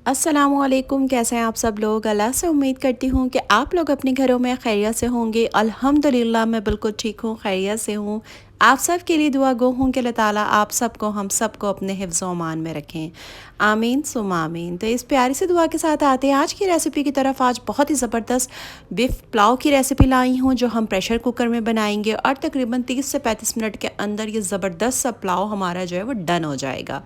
अस्सलामुअलैकुम, कैसे हैं आप सब लोग। अल्लाह से उम्मीद करती हूँ कि आप लोग अपने घरों में खैरियत से होंगे। अल्हम्दुलिल्लाह मैं बिल्कुल ठीक हूँ, खैरियत से हूँ। आप सब के लिए दुआ गो हूँ कि अल्लाह ताला आप सबको हम सबको अपने हिफ्ज़ व अमान में रखें। आमीन सुम आमीन। तो इस प्यारी सी दुआ के साथ आते हैं आज की रेसिपी की तरफ। आज बहुत ही ज़बरदस्त बीफ पुलाव की रेसिपी लाई हूँ जो हम प्रेशर कुकर में बनाएंगे और तकरीबन 30 से 35 मिनट के अंदर ये ज़बरदस्त सा पुलाव हमारा जो है वो डन हो जाएगा।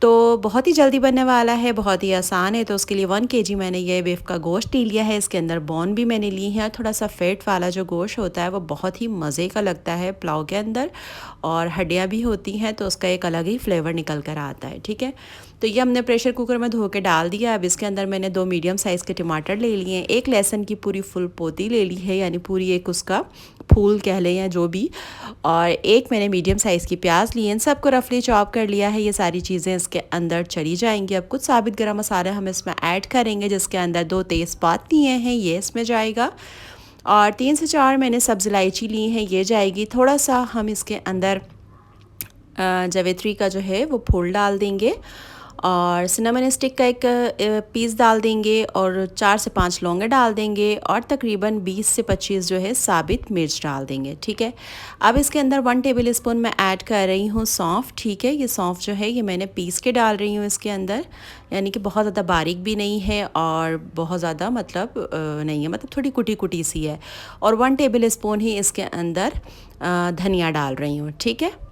तो बहुत ही जल्दी बनने वाला है, बहुत ही आसान है। तो उसके लिए 1 केजी मैंने ये बीफ का गोश्त ले लिया है। इसके अंदर बोन भी मैंने ली है। थोड़ा सा फैट वाला जो गोश्त होता है वो बहुत ही मज़े का लगता है पुलाव के अंदर, और हड्डियाँ भी होती हैं तो उसका एक अलग ही फ्लेवर निकल कर आता है। ठीक है, तो ये हमने प्रेशर कुकर में धो के डाल दिया। अब इसके अंदर मैंने 2 मीडियम साइज़ के टमाटर ले लिए हैं, 1 लहसुन की पूरी फुल पोती ले ली है, यानी पूरी एक उसका फूल कह लें या जो भी, और एक मैंने मीडियम साइज़ की प्याज ली है। इन सबको रफली चॉप कर लिया है। ये सारी चीज़ें इसके अंदर चली जाएंगी। अब कुछ साबित गरम मसाला हम इसमें ऐड करेंगे, जिसके अंदर 2 तेज़पात लिए हैं, ये इसमें जाएगा, और 3 से 4 मैंने सब्ज़ इलायची ली हैं, ये जाएगी। थोड़ा सा हम इसके अंदर जावित्री का जो है वो फूल डाल देंगे, और सिनेमन स्टिक का एक पीस डाल देंगे, और 4 से 5 लौंगे डाल देंगे, और तकरीबन 20 से 25 जो है साबित मिर्च डाल देंगे। ठीक है, अब इसके अंदर 1 टेबल स्पून मैं ऐड कर रही हूँ सौंफ। ठीक है, ये सौंफ जो है ये मैंने पीस के डाल रही हूँ इसके अंदर, यानी कि बहुत ज़्यादा बारीक भी नहीं है और बहुत ज़्यादा मतलब नहीं है, मतलब थोड़ी कुटी कुटी सी है। और 1 टेबल स्पून ही इसके अंदर धनिया डाल रही हूँ। ठीक है,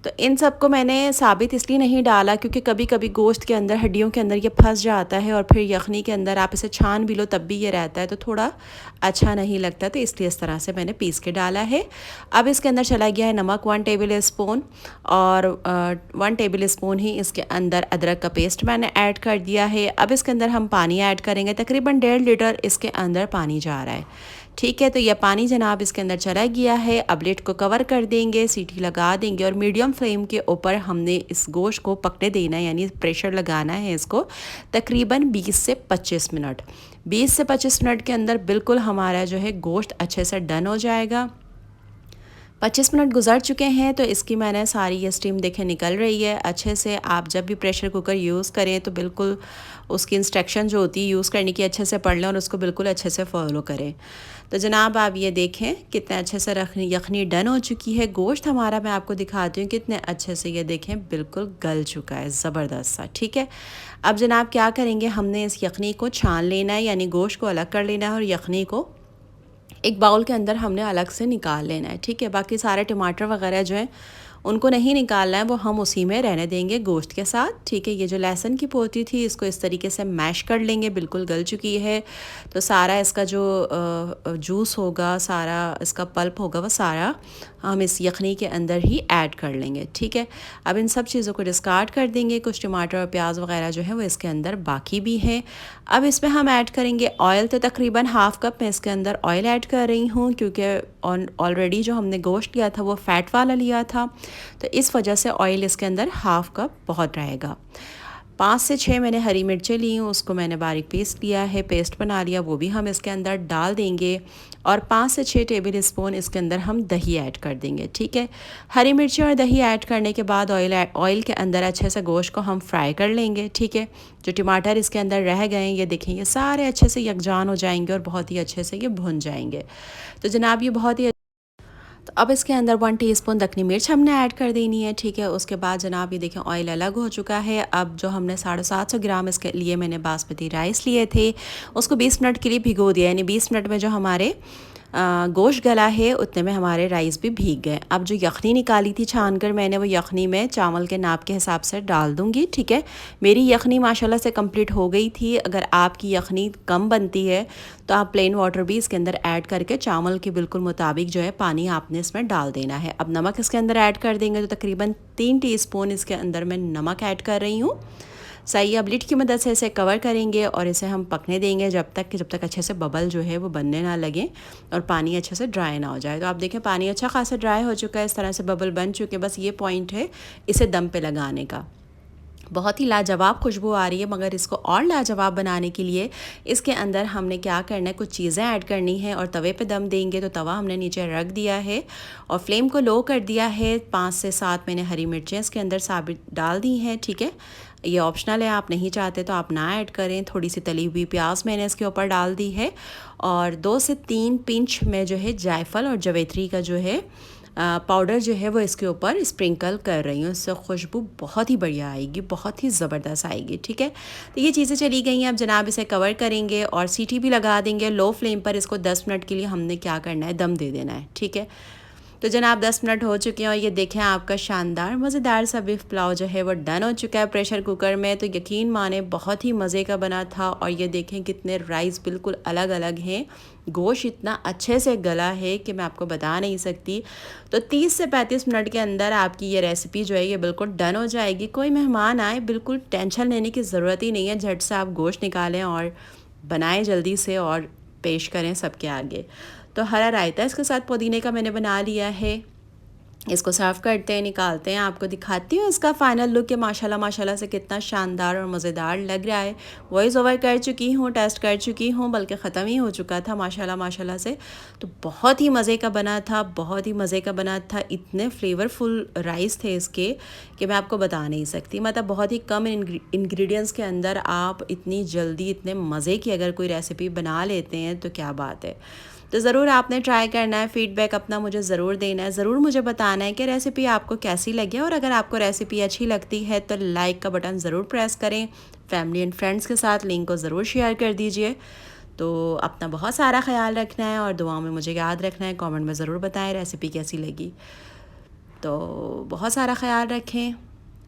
तो इन सबको मैंने साबित इसलिए नहीं डाला क्योंकि कभी कभी गोश्त के अंदर, हड्डियों के अंदर ये फंस जाता है, और फिर यखनी के अंदर आप इसे छान भी लो तब भी ये रहता है, तो थोड़ा अच्छा नहीं लगता, तो इसलिए इस तरह से मैंने पीस के डाला है। अब इसके अंदर चला गया है नमक 1 टेबल स्पून, और 1 टेबल स्पून ही इसके अंदर अदरक का पेस्ट मैंने ऐड कर दिया है। अब इसके अंदर हम पानी ऐड करेंगे, तकरीबन 1.5 लीटर इसके अंदर पानी जा रहा है। ठीक है, तो यह पानी जनाब इसके अंदर चला गया है। अब लिड को कवर कर देंगे, सीटी लगा देंगे, और मीडियम फ्लेम के ऊपर हमने इस गोश्त को पकने देना है, यानी प्रेशर लगाना है इसको तकरीबन 20 से 25 मिनट। 20 से 25 मिनट के अंदर बिल्कुल हमारा जो है गोश्त अच्छे से डन हो जाएगा। 25 मिनट गुजर चुके हैं, तो इसकी मैंने सारी ये स्टीम देखें निकल रही है अच्छे से। आप जब भी प्रेशर कुकर यूज़ करें तो बिल्कुल उसकी इंस्ट्रक्शन जो होती है यूज़ करने की अच्छे से पढ़ लें और उसको बिल्कुल अच्छे से फॉलो करें। तो जनाब आप ये देखें कितने अच्छे से यखनी डन हो चुकी है। गोश्त हमारा मैं आपको दिखाती हूँ कितने अच्छे से, ये देखें बिल्कुल गल चुका है, ज़बरदस्त सा। ठीक है, अब जनाब क्या करेंगे, हमने इस यखनी को छान लेना है, यानी गोश्त को अलग कर लेना है, और यखनी को एक बाउल के अंदर हमने अलग से निकाल लेना है। ठीक है, बाकी सारे टमाटर वगैरह जो हैं उनको नहीं निकालना है, वो हम उसी में रहने देंगे गोश्त के साथ। ठीक है, ये जो लहसुन की पोती थी इसको इस तरीके से मैश कर लेंगे, बिल्कुल गल चुकी है। तो सारा इसका जो जूस होगा, सारा इसका पल्प होगा, वो सारा हम इस यखनी के अंदर ही ऐड कर लेंगे। ठीक है, अब इन सब चीज़ों को डिस्कार्ड कर देंगे। कुछ टमाटर और प्याज वगैरह जो है वो इसके अंदर बाकी भी हैं। अब इसमें हम ऐड करेंगे ऑयल, तो तकरीबन हाफ़ कप मैं इसके अंदर ऑयल ऐड कर रही हूँ, क्योंकि ऑलरेडी जो हमने गोश्त लिया था वो फ़ैट वाला लिया था, तो इस वजह से ऑयल इसके अंदर हाफ़ कप बहुत रहेगा। 5 से 6 मैंने हरी मिर्चें ली हूँ, उसको मैंने बारीक पीस लिया है, पेस्ट बना लिया, वो भी हम इसके अंदर डाल देंगे, और 5 से 6 टेबल स्पून इसके अंदर हम दही ऐड कर देंगे। ठीक है, हरी मिर्चें और दही ऐड करने के बाद ऑयल के अंदर अच्छे से गोश्त को हम फ्राई कर लेंगे। ठीक है, जो टमाटर इसके अंदर रह गए हैं ये देखें, ये सारे अच्छे से यकजान हो जाएंगे और बहुत ही अच्छे से ये भुन जाएंगे। तो जनाब ये बहुत ही, तो अब इसके अंदर 1 टीस्पून दखनी मिर्च हमने ऐड कर देनी है। ठीक है, उसके बाद जनाब ये देखें ऑयल अलग हो चुका है। अब जो हमने 750 ग्राम इसके लिए मैंने बासमती राइस लिए थे, उसको 20 मिनट के लिए भिगो दिया, यानी 20 मिनट में जो हमारे गोश्त गला है उतने में हमारे राइस भी भीग गए। अब जो यखनी निकाली थी छान कर मैंने, वो यखनी में चावल के नाप के हिसाब से डाल दूँगी। ठीक है, मेरी यखनी माशाल्लाह से कंप्लीट हो गई थी। अगर आपकी यखनी कम बनती है तो आप प्लेन वाटर भी इसके अंदर ऐड करके चावल के बिल्कुल मुताबिक जो है पानी आपने इसमें डाल देना है। अब नमक इसके अंदर ऐड कर देंगे, तो तकरीबन 3 टीस्पून इसके अंदर मैं नमक ऐड कर रही हूँ। सही, अब लिड की मदद से इसे कवर करेंगे और इसे हम पकने देंगे जब तक अच्छे से बबल जो है वो बनने ना लगे और पानी अच्छे से ड्राई ना हो जाए। तो आप देखें पानी अच्छा खासा ड्राई हो चुका है, इस तरह से बबल बन चुके। बस ये पॉइंट है इसे दम पे लगाने का। बहुत ही लाजवाब खुशबू आ रही है, मगर इसको और लाजवाब बनाने के लिए इसके अंदर हमने क्या करना है, कुछ चीज़ें ऐड करनी है और तवे पे दम देंगे। तो तवा हमने नीचे रख दिया है और फ्लेम को लो कर दिया है। 5 से 7 मैंने हरी मिर्चें इसके अंदर साबित डाल दी हैं। ठीक है, ये ऑप्शनल है, आप नहीं चाहते तो आप ना ऐड करें। थोड़ी सी तली हुई प्याज मैंने इसके ऊपर डाल दी है और 2 से 3 पिंच में जो है जायफल और जवेत्री का जो है पाउडर जो है वो इसके ऊपर स्प्रिंकल कर रही हूँ। इससे खुशबू बहुत ही बढ़िया आएगी, बहुत ही ज़बरदस्त आएगी। ठीक है, तो ये चीज़ें चली गई हैं। अब जनाब इसे कवर करेंगे और सीटी भी लगा देंगे। लो फ्लेम पर इसको 10 मिनट के लिए हमने क्या करना है, दम दे देना है। ठीक है, तो जनाब 10 मिनट हो चुके हैं और ये देखें आपका शानदार मज़ेदार सा बीफ पुलाव जो है वो डन हो चुका है प्रेशर कुकर में। तो यकीन माने बहुत ही मज़े का बना था। और ये देखें कितने राइस बिल्कुल अलग अलग हैं, गोश्त इतना अच्छे से गला है कि मैं आपको बता नहीं सकती। तो 30 से 35 मिनट के अंदर आपकी ये रेसिपी जो है ये बिल्कुल डन हो जाएगी। कोई मेहमान आए बिल्कुल टेंशन लेने की ज़रूरत ही नहीं है, झट से आप गोश्त निकालें और बनाएं जल्दी से और पेश करें सबके आगे। तो हरा रायता इसके साथ पुदीने का मैंने बना लिया है। इसको सर्व करते हैं, निकालते हैं, आपको दिखाती हूँ इसका फाइनल लुक कि माशाल्लाह माशाल्लाह से कितना शानदार और मज़ेदार लग रहा है। वॉइस ओवर कर चुकी हूँ, टेस्ट कर चुकी हूँ, बल्कि ख़त्म ही हो चुका था माशाल्लाह माशाल्लाह से। तो बहुत ही मज़े का बना था, बहुत ही मज़े का बना था। इतने फ्लेवरफुल राइस थे इसके कि मैं आपको बता नहीं सकती। मतलब बहुत ही कम इंग्रेडिएंट्स के अंदर आप इतनी जल्दी इतने मज़े की अगर कोई रेसिपी बना लेते हैं तो क्या बात है। तो ज़रूर आपने ट्राई करना है, फ़ीडबैक अपना मुझे ज़रूर देना है, ज़रूर मुझे बताना है कि रेसिपी आपको कैसी लगी। और अगर आपको रेसिपी अच्छी लगती है तो लाइक का बटन ज़रूर प्रेस करें, फैमिली एंड फ्रेंड्स के साथ लिंक को ज़रूर शेयर कर दीजिए। तो अपना बहुत सारा ख्याल रखना है और दुआओं में मुझे याद रखना है। कमेंट में ज़रूर बताएं रेसिपी कैसी लगी। तो बहुत सारा ख्याल रखें,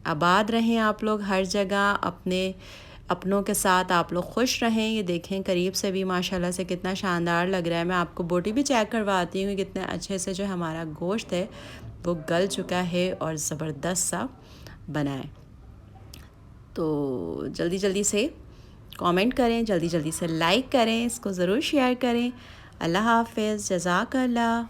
आबाद रहें आप लोग हर जगह, अपनों के साथ आप लोग खुश रहें। ये देखें करीब से भी माशाल्लाह से कितना शानदार लग रहा है। मैं आपको बोटी भी चेक करवाती हूँ कि कितने अच्छे से जो हमारा गोश्त है वो गल चुका है और ज़बरदस्त सा बना है। तो जल्दी जल्दी से कमेंट करें, जल्दी जल्दी से लाइक करें, इसको ज़रूर शेयर करें। अल्लाह हाफ़िज़, जज़ाकल्लाह।